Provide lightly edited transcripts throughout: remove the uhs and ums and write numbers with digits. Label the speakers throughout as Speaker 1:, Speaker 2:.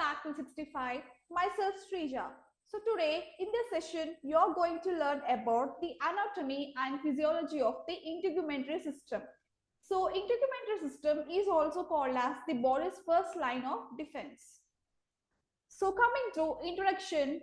Speaker 1: back to 65. Myself Srija. So today in this session you're going to learn about the anatomy and physiology of the integumentary system. So integumentary system is also called as the body's first line of defense. So coming to introduction,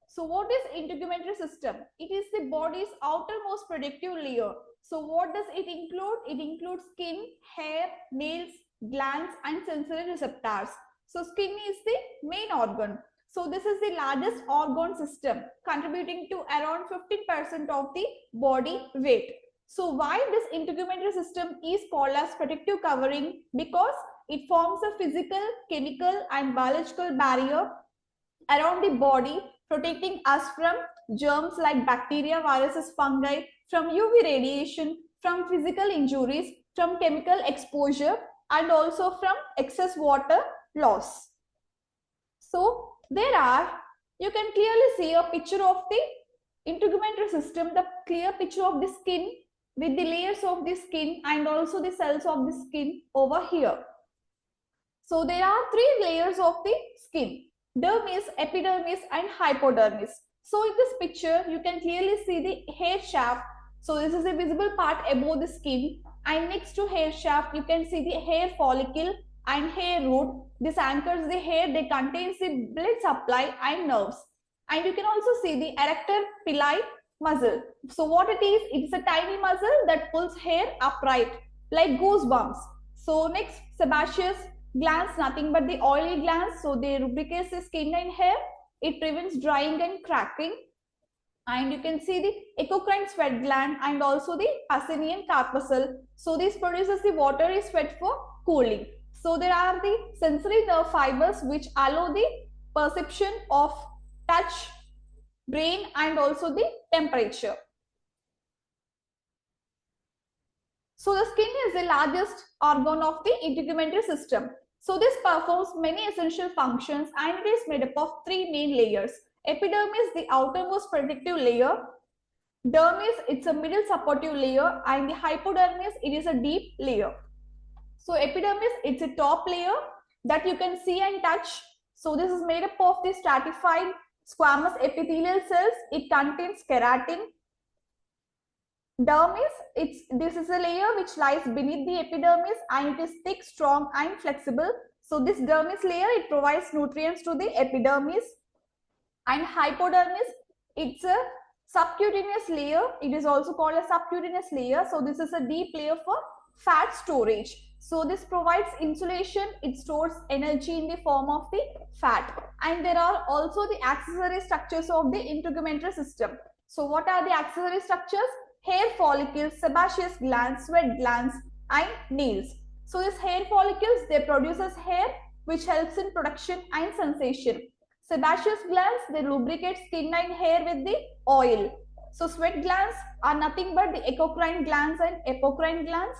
Speaker 1: so what is integumentary system? It is the body's outermost protective layer. So what does it include? It includes skin, hair, nails, glands and sensory receptors. So skin is the main organ. So this is the largest organ system, contributing to around 15% of the body weight. So why this integumentary system is called as protective covering? Because it forms a physical, chemical and biological barrier around the body, protecting us from germs like bacteria, viruses, fungi, from UV radiation, from physical injuries, from chemical exposure, and also from excess water loss. So you can clearly see a picture of the integumentary system, the clear picture of the skin with the layers of the skin and also the cells of the skin over here. So there are three layers of the skin: dermis, epidermis and hypodermis. So in this picture you can clearly see the hair shaft. So this is a visible part above the skin, and next to hair shaft you can see the hair follicle and hair root. This anchors the hair. They contains the blood supply and nerves, and you can also see the erector pili muscle. So what it is? It's a tiny muscle that pulls hair upright like goosebumps. So next, sebaceous glands, nothing but the oily glands. So they lubricate the skin and hair. It prevents drying and cracking. And you can see the ectocrine sweat gland and also the Pacinian corpuscle. So this produces the watery sweat for cooling. So there are the sensory nerve fibers which allow the perception of touch, brain and also the temperature. So the skin is the largest organ of the integumentary system. So this performs many essential functions and it is made up of three main layers. Epidermis, the outermost protective layer. Dermis, it's a middle supportive layer, and the hypodermis, it is a deep layer. So epidermis, it's a top layer that you can see and touch. So this is made up of the stratified squamous epithelial cells. It contains keratin. Dermis, this is a layer which lies beneath the epidermis and it is thick, strong and flexible. So this dermis layer, it provides nutrients to the epidermis. And hypodermis, it's a subcutaneous layer. It is also called a subcutaneous layer. So this is a deep layer for fat storage. So this provides insulation. It stores energy in the form of the fat. And there are also the accessory structures of the integumentary system. So what are the accessory structures? Hair follicles, sebaceous glands, sweat glands and nails. So these hair follicles, they produces hair which helps in production and sensation. Sebaceous glands, they lubricate skin and hair with the oil. So sweat glands are nothing but the ectocrine glands and apocrine glands.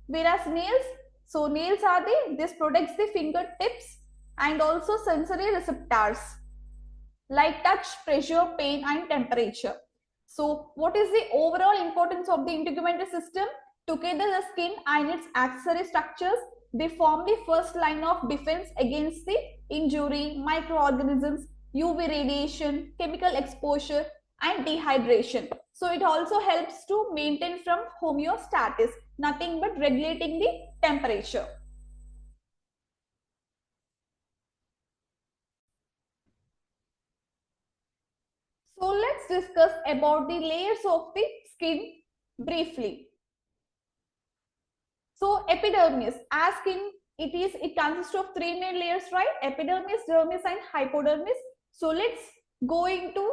Speaker 1: Whereas nails, so nails are this protects the fingertips and also sensory receptors like touch, pressure, pain and temperature. So what is the overall importance of the integumentary system? Together the skin and its accessory structures, they form the first line of defense against the injury, microorganisms, UV radiation, chemical exposure and dehydration. So it also helps to maintain from homeostasis, nothing but regulating the temperature. So let's discuss about the layers of the skin briefly. So epidermis, as skin, it consists of three main layers, right? Epidermis, dermis and hypodermis. So let's go into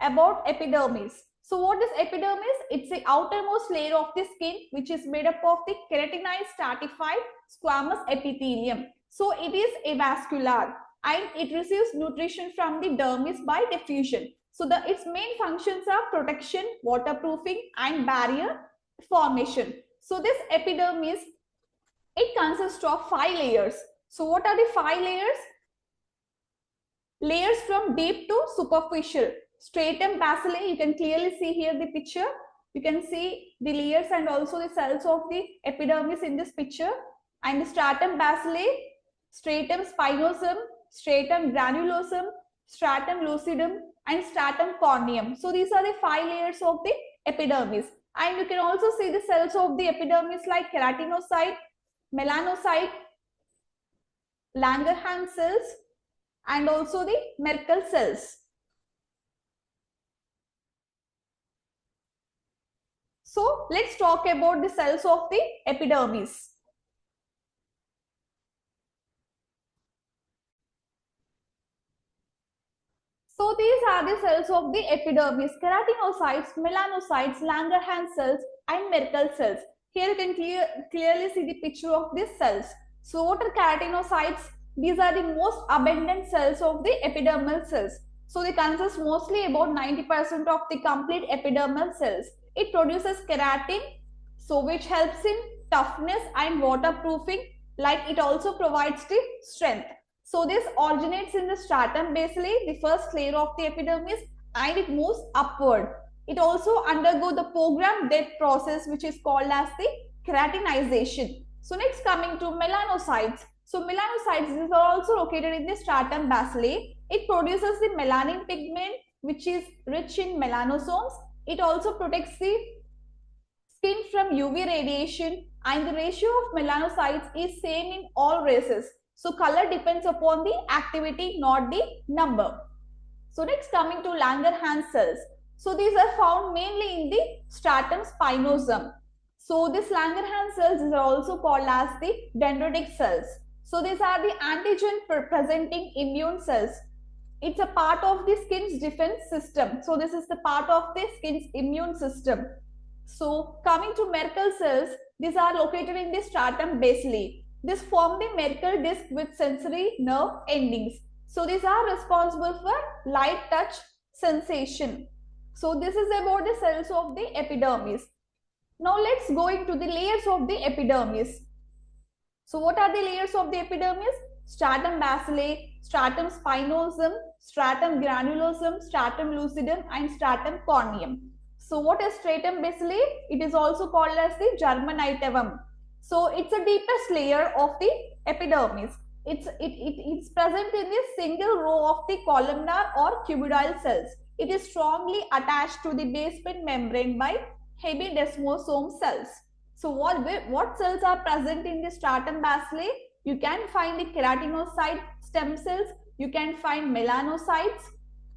Speaker 1: about epidermis. So what is epidermis? It's the outermost layer of the skin which is made up of the keratinized stratified squamous epithelium. So it is avascular and it receives nutrition from the dermis by diffusion. So its main functions are protection, waterproofing and barrier formation. So this epidermis, it consists of 5 layers. So what are the 5 layers? Layers from deep to superficial. Stratum basilae, you can clearly see here the picture. You can see the layers and also the cells of the epidermis in this picture. And the stratum basilae, stratum spinosum, stratum granulosum, stratum lucidum, and stratum corneum. So these are the 5 layers of the epidermis. And you can also see the cells of the epidermis like keratinocyte, melanocyte, Langerhans cells, and also the Merkel cells. So let's talk about the cells of the epidermis. So these are the cells of the epidermis: keratinocytes, melanocytes, Langerhans cells, and Merkel cells. Here you can clearly see the picture of these cells. So what are keratinocytes? These are the most abundant cells of the epidermal cells. So they consist mostly about 90% of the complete epidermal cells. It produces keratin, so which helps in toughness and waterproofing, like it also provides the strength. So this originates in the stratum basale, the first layer of the epidermis, and it moves upward. It also undergoes the programmed death process, which is called as the keratinization. So next, coming to melanocytes. So melanocytes are also located in the stratum basale. It produces the melanin pigment, which is rich in melanosomes. It also protects the skin from UV radiation, and the ratio of melanocytes is same in all races. So color depends upon the activity, not the number. So next, coming to Langerhans cells. So these are found mainly in the stratum spinosum. So these Langerhans cells are also called as the dendritic cells. So these are the antigen presenting immune cells. It's a part of the skin's defense system. So this is the part of the skin's immune system. So coming to Merkel cells, these are located in the stratum basale. This form the Merkel disc with sensory nerve endings. So these are responsible for light touch sensation. So this is about the cells of the epidermis. Now let's go into the layers of the epidermis. So what are the layers of the epidermis? Stratum basale, stratum spinosum, stratum granulosum, stratum lucidum, and stratum corneum. So what is stratum basale? It is also called as the germinativum. So it's the deepest layer of the epidermis. It's present in a single row of the columnar or cuboidal cells. It is strongly attached to the basement membrane by heavy desmosome cells. So what cells are present in the stratum basale? You can find the keratinocyte stem cells, you can find melanocytes,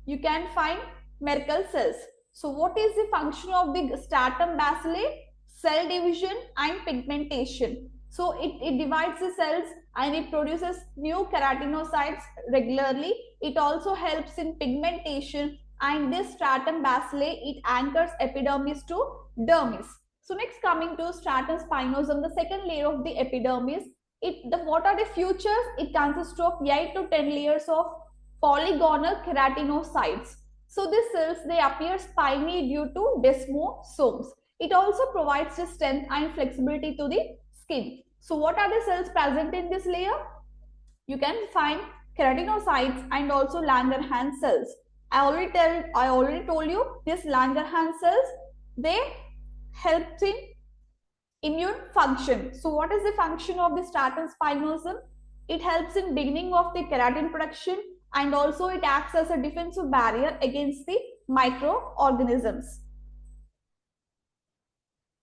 Speaker 1: you can find Merkel cells. So what is the function of the stratum basale? Cell division and pigmentation. So it divides the cells and it produces new keratinocytes regularly. It also helps in pigmentation, and this stratum basale, it anchors epidermis to dermis. So next, coming to stratum spinosum, the second layer of the epidermis. What are the features? It consists of 8 to 10 layers of polygonal keratinocytes. So these cells, they appear spiny due to desmosomes. It also provides the strength and flexibility to the skin. So what are the cells present in this layer? You can find keratinocytes and also Langerhans cells. I already told you these Langerhans cells, they help in immune function. So what is the function of the stratum spinosum? It helps in beginning of the keratin production, and also it acts as a defensive barrier against the microorganisms.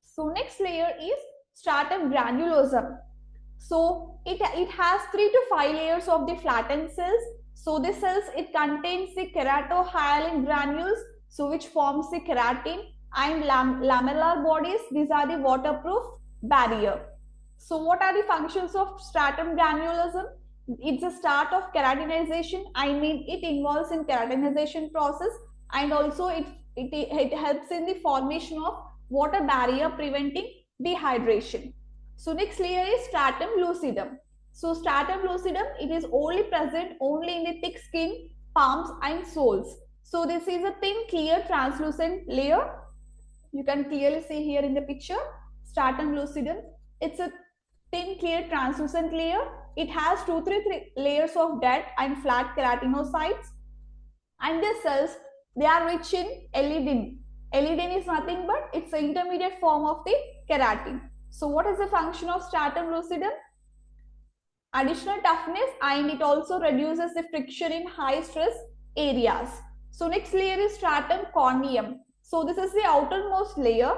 Speaker 1: So next layer is stratum granulosum. So it has 3 to 5 layers of the flattened cells. So the cells, it contains the keratohyalin granules, so which forms the keratin, and lamellar bodies. These are the waterproof barrier. So what are the functions of stratum granulosum? It's a start of keratinization. I mean, it involves in keratinization process, and also it helps in the formation of water barrier preventing dehydration. So next layer is stratum lucidum. So stratum lucidum, it is only present only in the thick skin, palms and soles. So this is a thin, clear, translucent layer. You can clearly see here in the picture, stratum lucidum. It's a thin, clear, translucent layer. It has 2-3 layers of dead and flat keratinocytes. And these cells, they are rich in elidin. Elidin is nothing but it's an intermediate form of the keratin. So what is the function of stratum lucidum? additional toughness, and it also reduces the friction in high stress areas. So next layer is stratum corneum. So this is the outermost layer.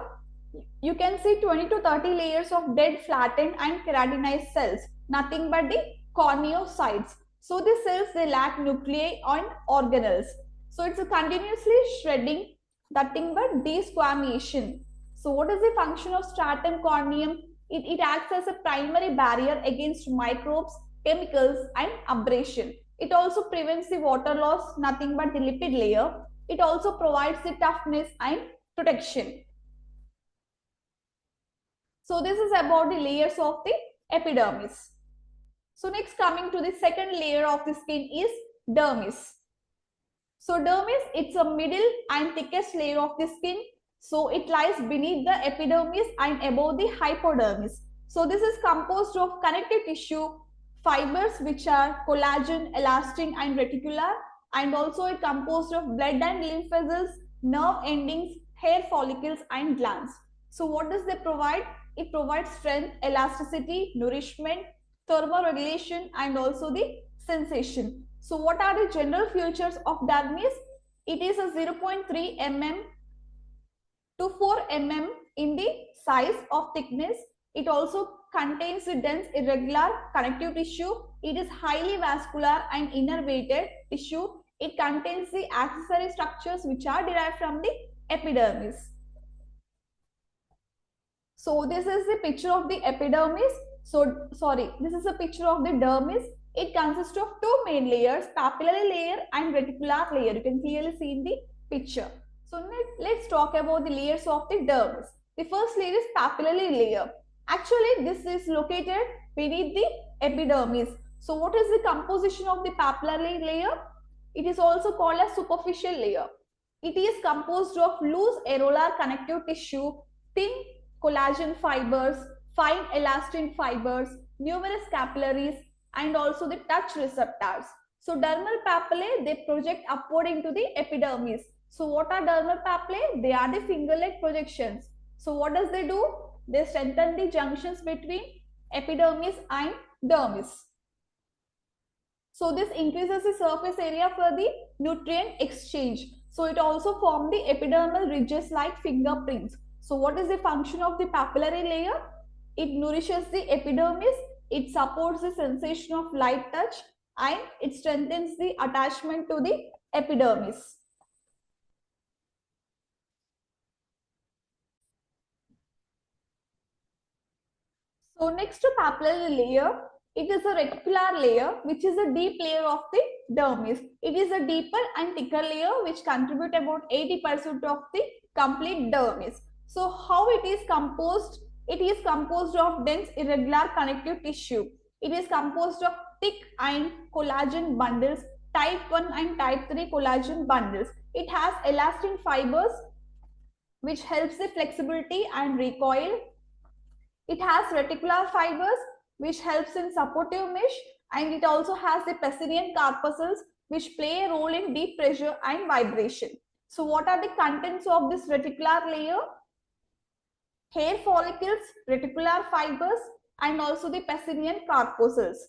Speaker 1: You can see 20 to 30 layers of dead, flattened and keratinized cells, nothing but the corneocytes. So these cells, they lack nuclei and organelles. So it's continuously shredding, nothing but desquamation. So what is the function of stratum corneum? It acts as a primary barrier against microbes, chemicals and abrasion. It also prevents the water loss, nothing but the lipid layer. It also provides the toughness and protection. So this is about the layers of the epidermis. So next, coming to the second layer of the skin is dermis. So dermis, it's a middle and thickest layer of the skin. So it lies beneath the epidermis and above the hypodermis. So this is composed of connective tissue, fibers which are collagen, elastin and reticular, and also it composed of blood and lymph vessels, nerve endings, hair follicles and glands. So what does they provide? It provides strength, elasticity, nourishment, thermoregulation and also the sensation. So what are the general features of dermis? It is a 0.3 mm to 4 mm in the size of thickness. It also contains the dense irregular connective tissue. It is highly vascular and innervated tissue. It contains the accessory structures which are derived from the epidermis. So this is the picture of the epidermis. This is a picture of the dermis. It consists of two main layers, papillary layer and reticular layer. You can clearly see in the picture. So let's talk about the layers of the dermis. The first layer is papillary layer. Actually, this is located beneath the epidermis. So what is the composition of the papillary layer? It is also called a superficial layer. It is composed of loose areolar connective tissue, thin collagen fibers, fine elastin fibers, numerous capillaries, and also the touch receptors. So dermal papillae, they project upward into the epidermis. So what are dermal papillae? They are the finger-like projections. So what does they do? They strengthen the junctions between epidermis and dermis. So this increases the surface area for the nutrient exchange. So it also forms the epidermal ridges like fingerprints. So what is the function of the papillary layer? It nourishes the epidermis, it supports the sensation of light touch, and it strengthens the attachment to the epidermis. So next to papillary layer, it is a reticular layer which is a deep layer of the dermis. It is a deeper and thicker layer which contribute about 80% of the complete dermis. So how it is composed? It is composed of dense irregular connective tissue. It is composed of thick and collagen bundles, type 1 and type 3 collagen bundles. It has elastin fibers which helps the flexibility and recoil. It has reticular fibers which helps in supportive mesh, and it also has the Pacinian corpuscles which play a role in deep pressure and vibration. So what are the contents of this reticular layer? Hair follicles, reticular fibers, and also the Pacinian corpuscles.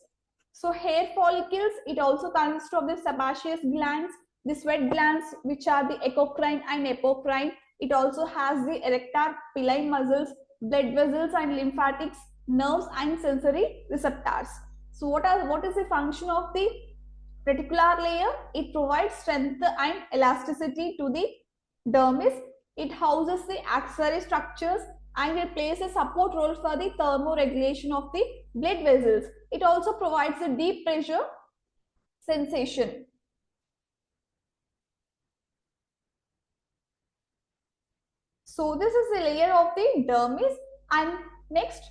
Speaker 1: So hair follicles, it also consists of the sebaceous glands, the sweat glands which are the echocrine and apocrine. It also has the erector pili muscles, blood vessels and lymphatics, nerves and sensory receptors. So what is the function of the reticular layer? It provides strength and elasticity to the dermis. It houses the accessory structures and it plays a support role for the thermoregulation of the blood vessels. It also provides a deep pressure sensation. So this is the layer of the dermis, and next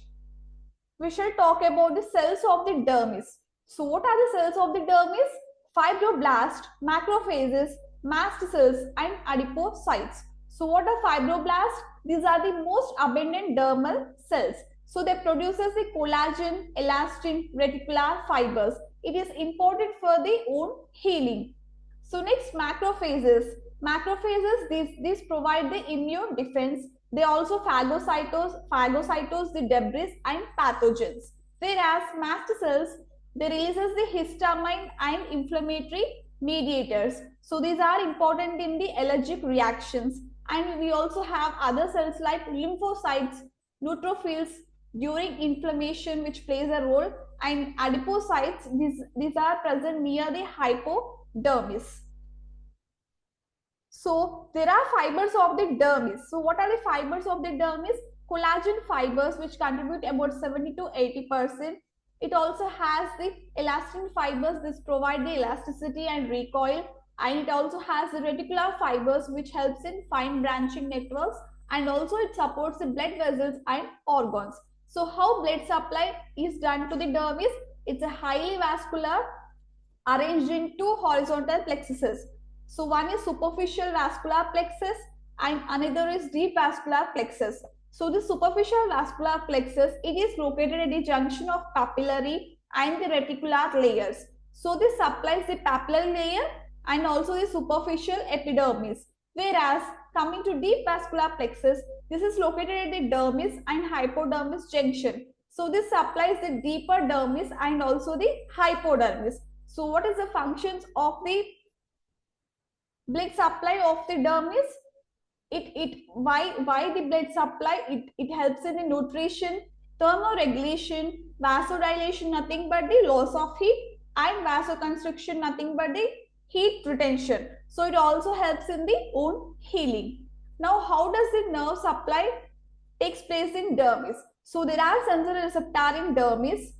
Speaker 1: we shall talk about the cells of the dermis. So what are the cells of the dermis? Fibroblast, macrophages, mast cells and adipocytes. So what are fibroblasts? These are the most abundant dermal cells. So they produces the collagen, elastin, reticular fibers. It is important for the wound healing. So next, macrophages. Macrophages, these provide the immune defense. They also phagocytose the debris and pathogens. Whereas mast cells, They releases the histamine and inflammatory mediators. So these are important in the allergic reactions. And we also have other cells like lymphocytes, neutrophils during inflammation, which plays a role, and adipocytes. These are present near the hypodermis. So there are fibers of the dermis. So what are the fibers of the dermis? Collagen fibers, which contribute about 70 to 80%. It also has the elastin fibers. This provide the elasticity and recoil. And it also has the reticular fibers, which helps in fine branching networks. And also it supports the blood vessels and organs. So how blood supply is done to the dermis? It's a highly vascular, arranged in two horizontal plexuses. So one is superficial vascular plexus and another is deep vascular plexus. So the superficial vascular plexus, it is located at the junction of papillary and the reticular layers. So this supplies the papillary layer and also the superficial epidermis. Whereas coming to deep vascular plexus, this is located at the dermis and hypodermis junction. So this supplies the deeper dermis and also the hypodermis. So what is the functions of the blood supply of the dermis? Why the blood supply? It helps in the nutrition, thermoregulation, vasodilation, nothing but the loss of heat, and vasoconstriction, nothing but the heat retention. So it also helps in the wound healing. Now, how does the nerve supply takes place in dermis? So there are sensory receptors in dermis.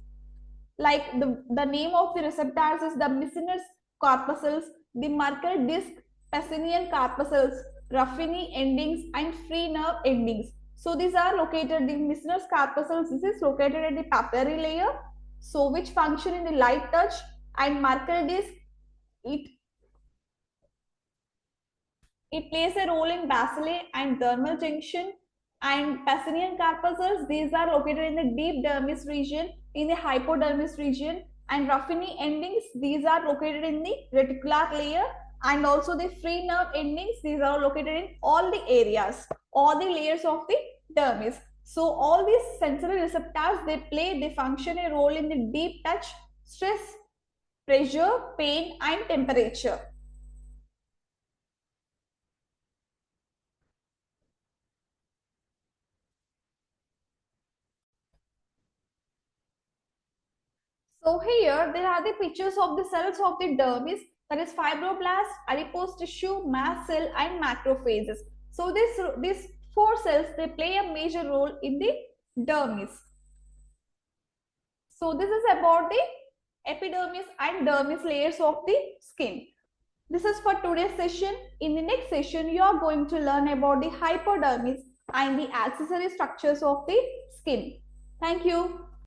Speaker 1: Like the name of the receptors is the Micinus corpuscles, the Merkel disc, Pacinian corpuscles, Ruffini endings, and free nerve endings. So these are located, the Micinus corpuscles, this is located at the papillary layer. So which function in the light touch, and Merkel disc, it plays a role in basilae and dermal junction, and Pacinian corpuscles, these are located in the deep dermis region, in the hypodermis region, and Ruffini endings, these are located in the reticular layer, and also the free nerve endings, these are located in all the areas, all the layers of the dermis. So all these sensory receptors, they function a role in the deep touch, stress, pressure, pain, and temperature. So here there are the pictures of the cells of the dermis, that is fibroblast, adipose tissue, mast cell, and macrophages. So these four cells, they play a major role in the dermis. So this is about the epidermis and dermis layers of the skin. This is for today's session. In the next session, you are going to learn about the hypodermis and the accessory structures of the skin. Thank you.